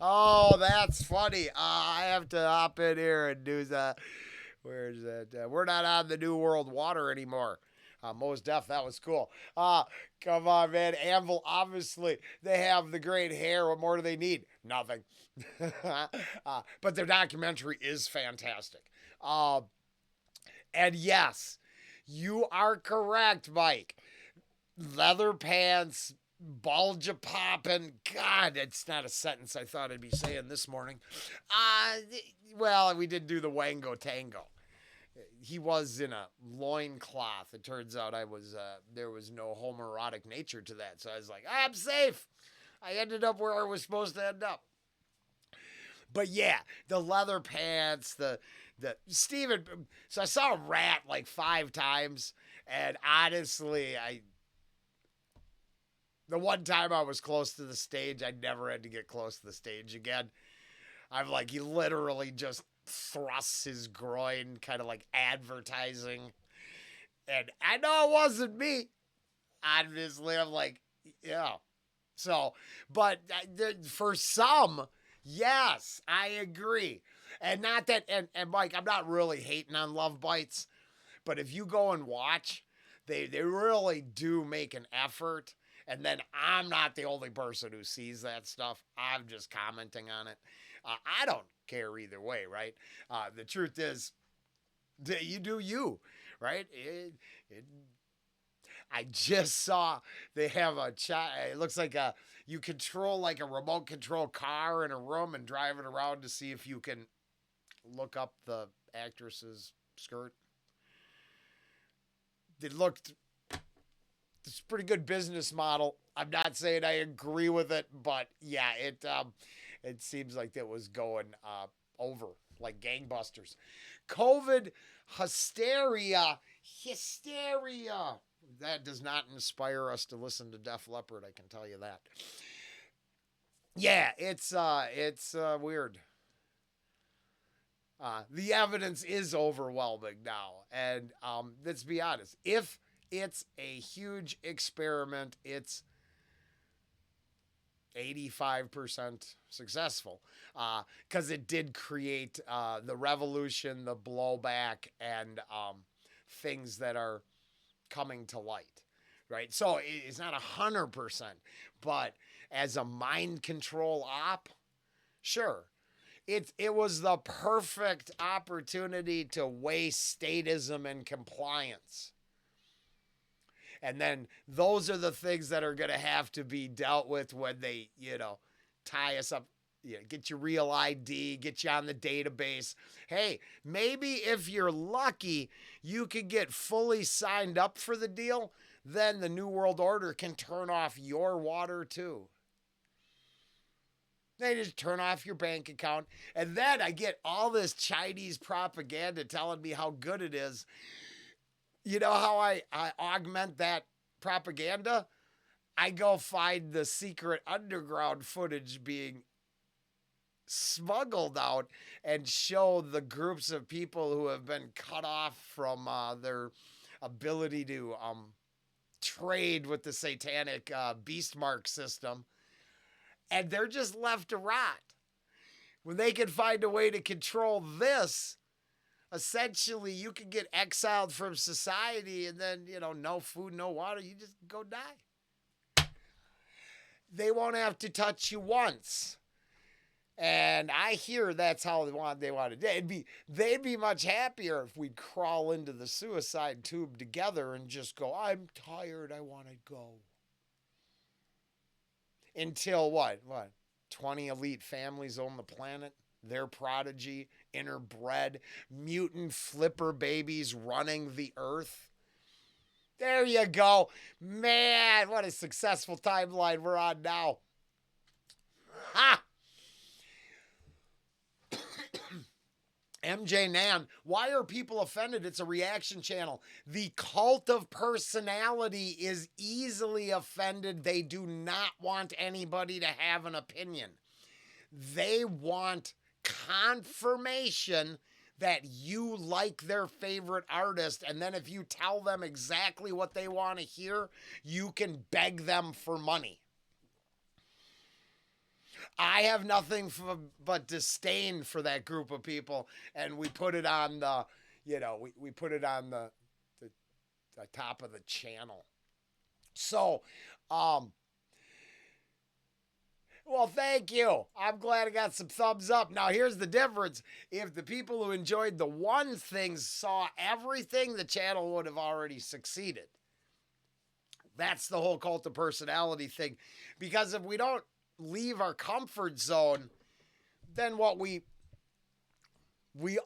Oh, that's funny. I have to hop in here and do the. Where's that? We're not on the New World Water anymore. Most Def, that was cool. Come on, man. Anvil, obviously, they have the great hair. What more do they need? Nothing. But their documentary is fantastic. Uh, and yes, you are correct, Mike. Leather pants, bulge a popping. God, it's not a sentence I thought I'd be saying this morning. Uh, well, we did do the Wango Tango. He was in a loincloth. It turns out there was no homoerotic nature to that. So I was like, I'm safe. I ended up where I was supposed to end up. But yeah, the leather pants, the Steven. So I saw Rat like 5 times, and honestly, I the one time I was close to the stage, I never had to get close to the stage again. I'm like, he literally just thrusts his groin, kind of like advertising. And I know it wasn't me. Obviously, I'm like, yeah. So, but for some, yes, I agree. And not that, and Mike, I'm not really hating on Love Bites, but if you go and watch, they really do make an effort. And then I'm not the only person who sees that stuff. I'm just commenting on it. I don't care either way, right? The truth is, you do you, right? I just saw they have a it looks like you control like a remote control car in a room and drive it around to see if you can look up the actress's skirt. It looked It's a pretty good business model. I'm not saying I agree with it, but yeah, it seems like it was going over like gangbusters. COVID hysteria. That does not inspire us to listen to Def Leppard. I can tell you that. Yeah, it's weird. The evidence is overwhelming now, and let's be honest. If it's a huge experiment, it's 85% successful because it did create the revolution, the blowback, and things that are coming to light, right? So it's not 100%, but as a mind control op, sure. It was the perfect opportunity to waste statism and compliance. And then those are the things that are going to have to be dealt with when they, tie us up, get your real ID, get you on the database. Hey, maybe if you're lucky, you could get fully signed up for the deal. Then the New World Order can turn off your water too. They just turn off your bank account. And then I get all this Chinese propaganda telling me how good it is. You know how I augment that propaganda? I go find the secret underground footage being smuggled out and show the groups of people who have been cut off from their ability to trade with the satanic beast mark system. And they're just left to rot. When they can find a way to control this, essentially you can get exiled from society and then, no food, no water, you just go die. They won't have to touch you once. And I hear that's how they want to do. They'd be much happier if we'd crawl into the suicide tube together and just go, I'm tired, I want to go. Until what? 20 elite families own the planet? Their prodigy, interbred, mutant flipper babies running the earth? There you go. Man, what a successful timeline we're on now. Ha! MJ Nan, why are people offended? It's a reaction channel. The cult of personality is easily offended. They do not want anybody to have an opinion. They want confirmation that you like their favorite artist. And then if you tell them exactly what they want to hear, you can beg them for money. I have nothing but disdain for that group of people, and we put it on the, we put it on the, the top of the channel. So, um, well, thank you. I'm glad I got some thumbs up. Now, here's the difference. If the people who enjoyed the one thing saw everything, the channel would have already succeeded. That's the whole cult of personality thing. Because if we don't leave our comfort zone, then what we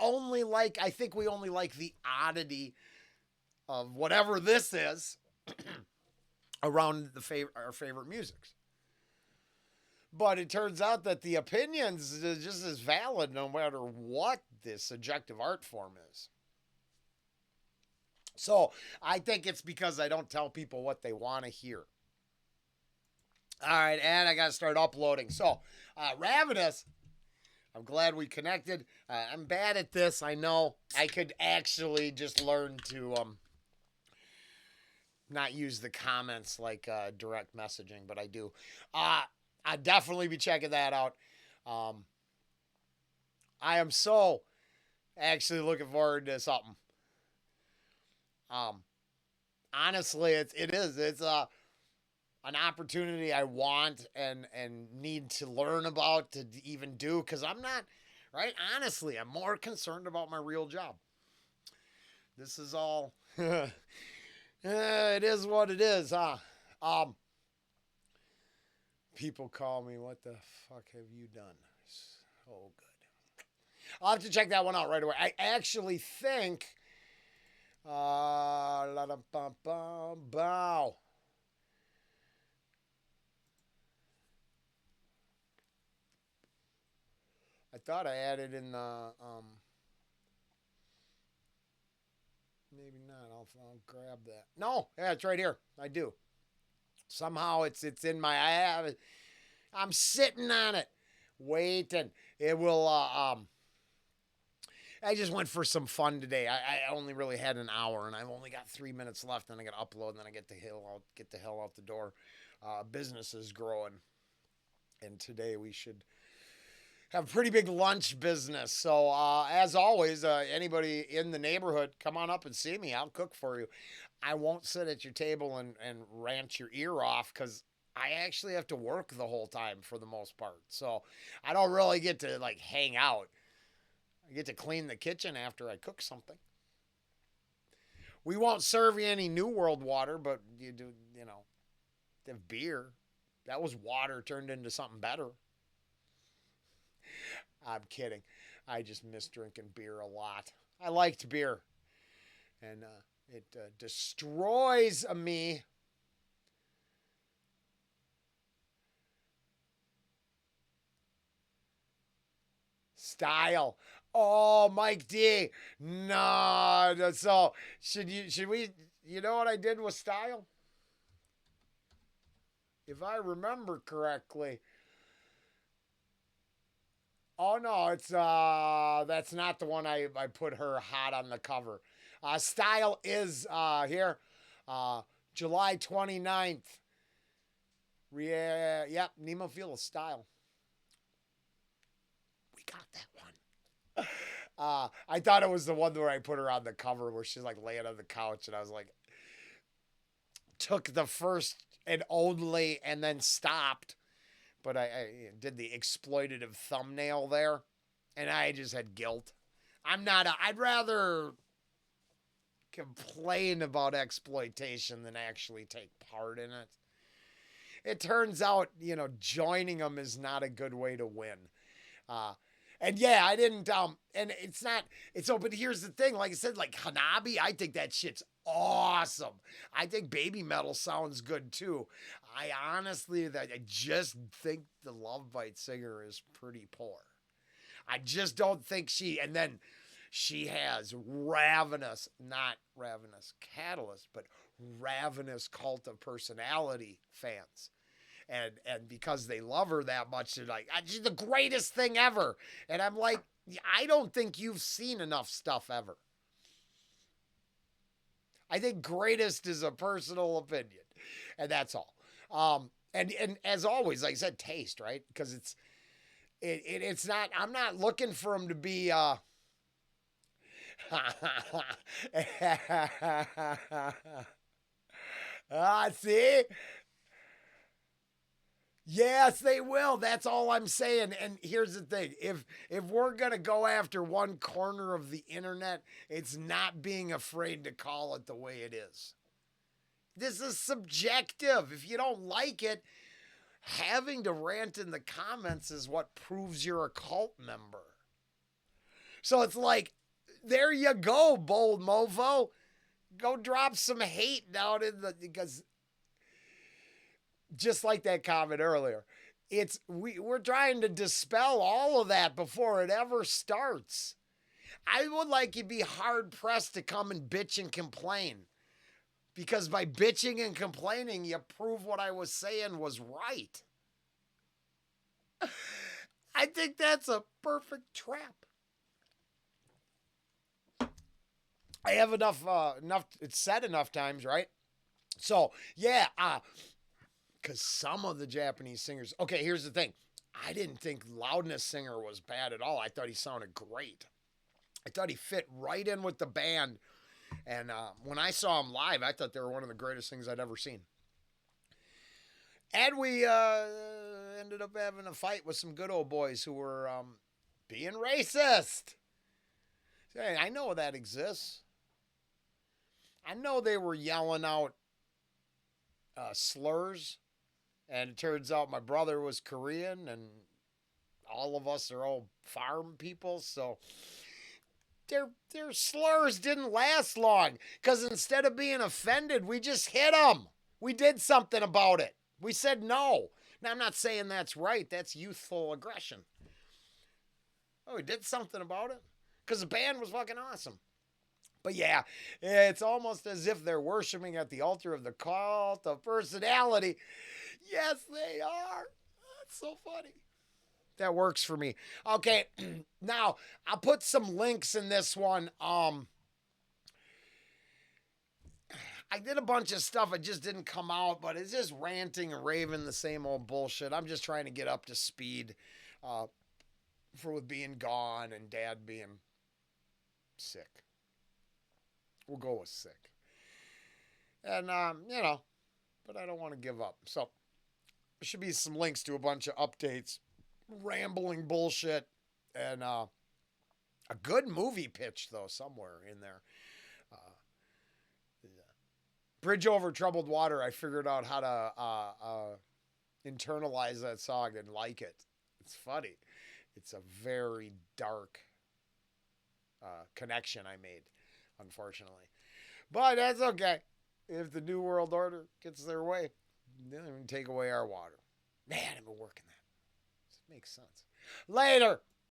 only like, I think we only like the oddity of whatever this is around our favorite musics. But it turns out that the opinions is just as valid no matter what this subjective art form is. So I think it's because I don't tell people what they want to hear. All right, and I got to start uploading. So, Ravenous, I'm glad we connected. I'm bad at this, I know. I could actually just learn to not use the comments like direct messaging, but I do. I'd definitely be checking that out. I am so actually looking forward to something. Honestly, it is. It's an opportunity I want and need to learn about to even do, because I'm not, right? Honestly, I'm more concerned about my real job. This is all, it is what it is, huh? People call me, what the fuck have you done? Oh, good. I'll have to check that one out right away. I actually think, bow. I thought I added in the, maybe not. I'll grab that. No, yeah, it's right here. I do. Somehow it's in my, I have it. I'm sitting on it, waiting. It will, I just went for some fun today. I only really had an hour, and I've only got 3 minutes left. Then I got to upload, and then I get the hell out the door. Business is growing, and today we should have a pretty big lunch business. So as always, anybody in the neighborhood, come on up and see me. I'll cook for you. I won't sit at your table and rant your ear off, because I actually have to work the whole time for the most part. So I don't really get to like hang out. I get to clean the kitchen after I cook something. We won't serve you any New World water, but you do, have beer. That was water turned into something better. I'm kidding. I just miss drinking beer a lot. I liked beer, and it destroys me. Style. Oh, Mike D. No, so should we? You know what I did with style? If I remember correctly. Oh no, it's that's not the one I put her hot on the cover. Style is here. July 29th. Yep, Nemophila Style. We got that one. I thought it was the one where I put her on the cover where she's like laying on the couch, and I was like, took the first and only and then stopped. But I did the exploitative thumbnail there, and I just had guilt. I'd rather complain about exploitation than actually take part in it. It turns out, joining them is not a good way to win. And yeah, I didn't, and it's not, it's, but here's the thing, like I said, like Hanabi, I think that shit's awesome. I think Baby Metal sounds good too. I just think the Love Bite singer is pretty poor. I just don't think and then she has not Ravenous Catalyst, but Ravenous Cult of Personality fans. And because they love her that much, they're like, she's the greatest thing ever. And I'm like, I don't think you've seen enough stuff ever. I think greatest is a personal opinion, and that's all. And as always, like I said, taste, right? Because It's not. I'm not looking for him to be. See? Yes, they will. That's all I'm saying. And here's the thing. If we're going to go after one corner of the internet, it's not being afraid to call it the way it is. This is subjective. If you don't like it, having to rant in the comments is what proves you're a cult member. So it's like, there you go, bold mofo. Go drop some hate down in the, because just like that comment earlier, we're trying to dispel all of that before it ever starts. I would like you to be hard pressed to come and bitch and complain, because by bitching and complaining, you prove what I was saying was right. I think that's a perfect trap. I have enough. It's said enough times, right? So yeah, because some of the Japanese singers. Okay, here's the thing. I didn't think Loudness Singer was bad at all. I thought he sounded great. I thought he fit right in with the band. And when I saw him live, I thought they were one of the greatest things I'd ever seen. And we ended up having a fight with some good old boys who were being racist. Hey, I know that exists. I know they were yelling out slurs. And it turns out my brother was Korean, and all of us are all farm people, so their slurs didn't last long. Because instead of being offended, we just hit them. We did something about it. We said no. Now, I'm not saying that's right. That's youthful aggression. Oh, we did something about it. Because the band was fucking awesome. But yeah, it's almost as if they're worshiping at the altar of the cult of personality. Yes, they are. That's so funny. That works for me. Okay, now I'll put some links in this one. I did a bunch of stuff. It just didn't come out, but it's just ranting and raving the same old bullshit. I'm just trying to get up to speed with being gone and Dad being sick. We'll go with sick. And, but I don't want to give up. So there should be some links to a bunch of updates, rambling bullshit, and a good movie pitch, though, somewhere in there. Bridge Over Troubled Water, I figured out how to internalize that song and like it. It's funny. It's a very dark connection I made, unfortunately. But that's okay. If the New World Order gets their way, then they can take away our water. Man, I've been working that. It makes sense. Later.